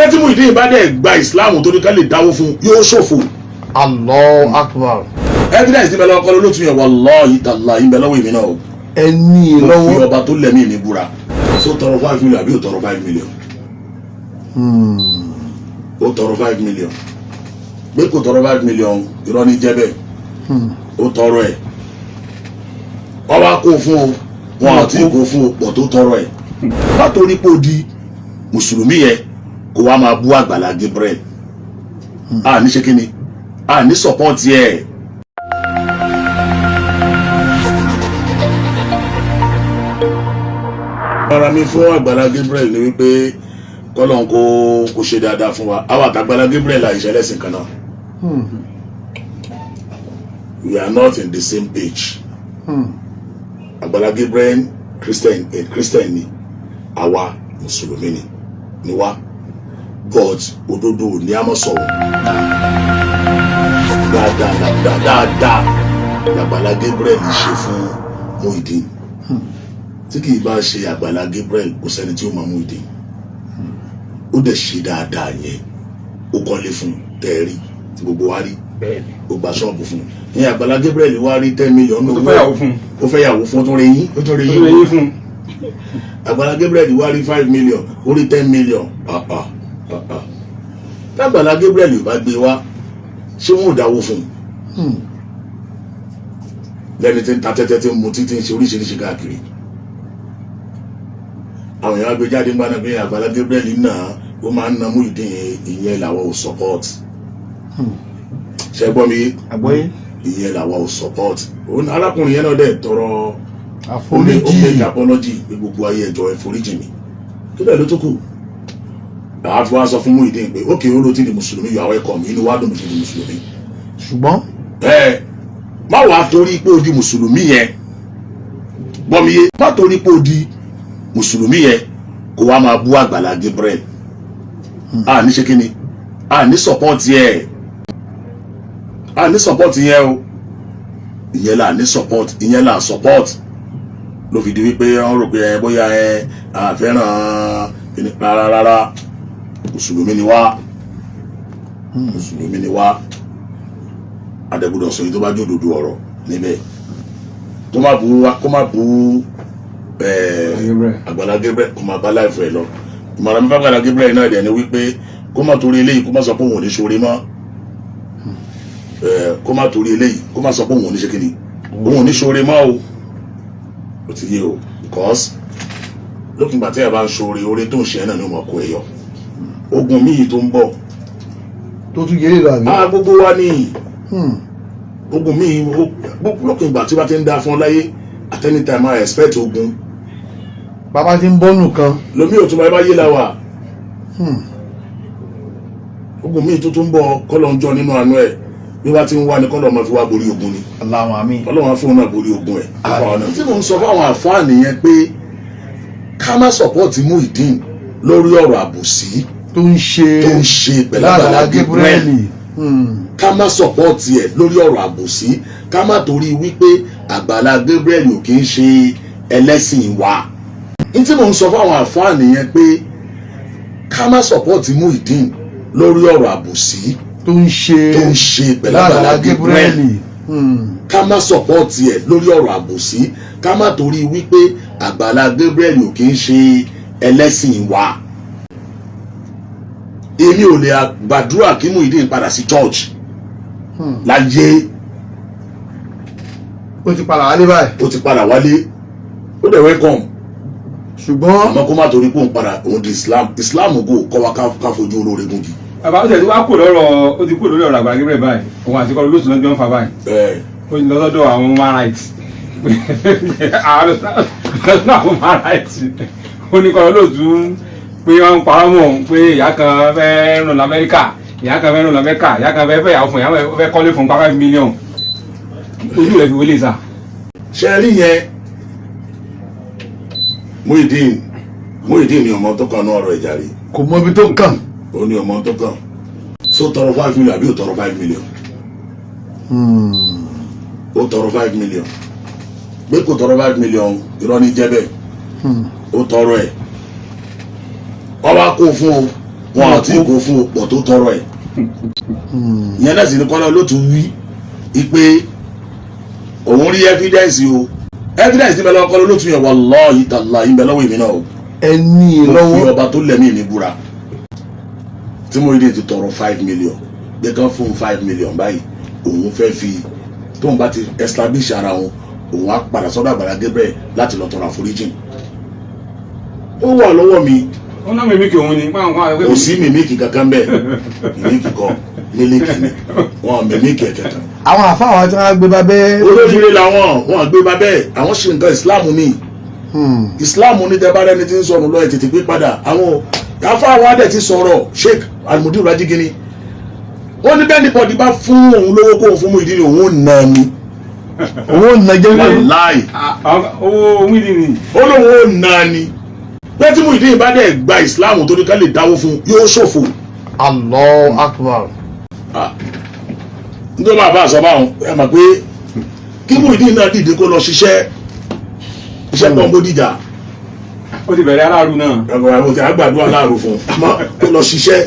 ọjọ́ tí Muyideen bá dẹ̀ gba ìsìláàmù tó ní ká lè dáwó fún yóò ṣòfò. Allahu Akbar. evidence ti bẹ lọ́wọ́ kọ́lọ́ lótú yẹn wallahi tallahi ń bẹ lọ́wọ́ èmi náà o. ẹni mo lọ́wọ́. fi ọba tó lẹ́mí mi búra. so tọrọ 5 million àbí o tọrọ 5 million. o tọrọ 5 million. pé kò tọrọ 5 million irọ́ ní jẹ́ bẹ́ẹ̀. o tọrọ ẹ̀. ọba kó fún o wọn àti kó fún o pọ̀ tó tọrọ ẹ̀. látòrí pé o di mùsùlùmí yẹn kó wá máa bú Àgbàlá Gabriel. a ní ṣe kí ni a ní support yẹ. ara mi fún Àgbàlá Gabriel ni wípé kọ́lọ́n kó ṣe dáadáa fún wa àwọn àtàgbàlá Gabriel àìṣẹ́ lẹ́sìn kan náà. We are not in the same page. Àgbàlá Gabriel Christian ni àwa mùsùlùmí ni wá God òdodo ní a máa sọ̀rọ̀ dáadáa Àgbàlá Gabriel ṣe fún Muyideen tí kì í bá ṣe Àgbàlá Gabriel kò sẹ́ni tí ó máa Muyideen ó dẹ̀ ṣe dáadáa yẹn ó kọ́lé fún tẹ́ẹ̀rí tí gbogbo wa rí ó gba ṣọ́ọ̀bù fún ní Àgbàlá Gabriel wá rí 10 million ó fẹ́ yàwó fún tó rẹ̀ yín fún Àgbàlá Gabriel wá rí 5 million ó rí 10 million Àgbàlá Gabriel ò bá gbé wá ṣé wọn ò dáwó fún lẹ́ni tí ń ta tẹ́tẹ́ tí ń mu títí ń ṣe oríṣiríṣi káàkiri àwọn èèyàn agbéjáde ń gbáná pé Àgbàlá Gabriel náà ó máa ń na Muyideen ìyẹn làwọn ò support ṣe gbọ́ mi ìyẹn làwọn ò support arákùnrin yẹn náà dẹ̀ tọrọ àforíjì apology pé gbogbo ayé ẹjọ́ ẹforíjì mi tó bẹ́ẹ̀ ló tó kù àwọn àti wá sọ fún Muyideen pé ókè ó ló ti di mùsùlùmí yọ àwọn ẹ̀kọ́ mi inú wa dùn ti di mùsùlùmí ṣùgbọ́n má wàá torí pé ó di mùsùlùmí yẹn gbọ́ mi yé má torí pé ó di mùsùlùmí yẹn kó wá máa bú Àgbàlá Gabriel a ní ṣe kí ni a ní support yẹ a ní support yẹn o ìyẹn là ní support ìyẹn là support ló fi di wípé wọ́n rò pé bóyá àfẹ́ràn kíni rárá mùsùlùmí ni wá adẹ́gbọ́dọ̀ sọ yìí tó bá jòdòdó ọ̀rọ̀ níbẹ̀ kó má bú Àgbàlá Gabriel kó má bá láìfọ ẹ lọ ìmọ̀ràn mi bá Àgbàlá Gabriel náà dẹ̀ ni wípé kó má torí eléyìí kó má sọ pé òun ò ní ṣoore mọ́ kó má torí eléyìí kó má sọ pé òun ò ní ṣe kíni òun ò ní ṣoore mọ́ o ti yé o because lókùn gbà tí ẹ bá ń ṣoore oore tó ń ṣe náà ni ó mọ̀ kó ẹ yọ ogun míì tó ń bọ̀ tó tún yé lọ àbí. gbogbo wa ní ogun míì lókùn gbà tí wọ́n ti ń dá fún ọ láyé at any time I expect ogun. bàbá ti ń bọ́nù kan. lomi ò tún bá yé la wà. ogun míì tó tún bọ̀ kọ́lọ̀ ń jọ nínú àánú ẹ̀ bí wọ́n ti ń wá ní kọ́lọ̀ ọmọ fi wá borí ogun ni. Allahumma àmín. Ọlọ́run á fún un náà borí ogun ẹ̀. tí mo ń sọ fáwọn àfáà nìyẹn pé ká má sọ̀pọ̀tì Muyideen lórí ọ̀rọ̀ àbòsí tó ń ṣe pẹ̀lú Àgbàlá Gabriel ká má sọ̀pọ̀tì ẹ̀ lórí ọ̀rọ̀ àbòsí ká má torí wípé Àgbàlá Gabriel ò kì í ṣe ẹlẹ́sìn wa. ní tí mo ń sọ fáwọn àfáà nìyẹn pé ká má sọ̀pọ̀tì Muyideen lórí ọ̀rọ̀ àbòsí tó ń ṣe pẹ̀lú Àgbàlá Gabriel ká má sọ̀pọ̀tì ẹ̀ lórí ọ̀rọ̀ àbòsí ká má torí wípé Àgbàlá Gabriel ò kì í ṣe ẹlẹ́sìn wa. èmi ò lè gbàdúrà kí Muyideen padà sí church láyé. ó ti padà wálé báyìí. ó ti padà wálé ó dẹ̀ welcome. ṣùgbọ́n àmọ́ kó má torí pé òun padà òun di Islam kò kọ́ wa ká fojú olóore gúngi. bàbá ó tẹ̀ tí wàá kó lọ́rọ̀ ó ti kó lórí ọ̀rọ̀ Àgbàlá Gabriel báyìí òun àti kọ́lọ́ lóṣù lọ́jọ́ ń fa báyìí. ó ti lọ sọ́dọ̀ àwọn human rights àwọn human rights ó ní kọ́lọ́ lóṣù pé wọ́n ń parọ́ mọ́ pé ìyá kan fẹ́ rún l'Amẹ́ríkà ìyá kan fẹ́ fẹ́ yàwó fún ìyá fẹ́ kọ́lé fún 5 million ojú rẹ̀ fi wọlé sá. ṣe rí yẹn Muyideen ni ọmọ tó kàn ní ọ̀rọ̀ ìjà rí. kò mọ ibi tó kàn. ó ní ọmọ tó kàn so tọrọ 5 million àbí ó tọrọ 5 million. ó tọrọ 5 million pé kò tọrọ 5 million irọ́ ní jẹ́ bẹ́ẹ̀ ó tọrọ ẹ̀ ọba kó fún o wọn àti ìgò fún ọ̀pọ̀ tó tọrọ ẹ̀ ìyẹn náà sì ní kọ́lá olóòtú wí ipe òun rí evidence o evidence ti bẹ lọ́wọ́ kọ́lá olóòtú yẹn wallahi tallahi ìbẹ̀ lọ́wọ́ èmi náà o ẹni mo fi lọ́wọ́ ọba tó lẹ́mí mi búra tí mo rí ti tọrọ 5 million gbé kan fún 5 million báyìí òun fẹ́ fi tóun bá ti establish ara wọn òun á padà sọ́dọ̀ Àgbàlá Gabriel láti lọ tọrọ àforíjìn ó wà lọ́wọ́ mi ó náà mímí kí òun ni kò sí mímíkì kankan bẹ́ẹ̀ mímíkì kọ́ mílíkì ni wọn mímíkì ẹ̀kẹ́ta àwọn àfáwọn tí wọ́n gbé babẹ́ olójúlé làwọn wọn gbé babẹ́ àwọn ṣe nǹkan ìsìláàmù ni ìsìláàmù ní tẹ́bárẹ́ ni ti ń sọnù lọ́ọ̀ tètè pé padà àwọn àfáwọn adẹ̀ ti sọ̀rọ̀ Sheikh Almudir Rajigini ó ní bẹ́ẹ̀ ni bọ́dí bá fún òun lówó kó òun fún mú ìdílé òun ò nà ni owó nàìjíríà láì owó wíìlì ni ó lóun ò nà ni bẹ́ẹ̀ tí mú ìdílé bá dẹ̀ gba ìsìláàmù tó ní ká lè dáwó fún yóò ṣòfò. Allahu Akbar. nítorí máa bá a sọ báwọn ẹ mọ̀ pé kí mú ìdílé náà dìde kó lọ ṣiṣẹ́ iṣẹ́ tó ń Bódìjà ó ti bẹ̀rẹ̀ aláàrú náà. ẹ̀rọ àgbàdo aláàrú fún un àmọ́ kó lọ ṣiṣẹ́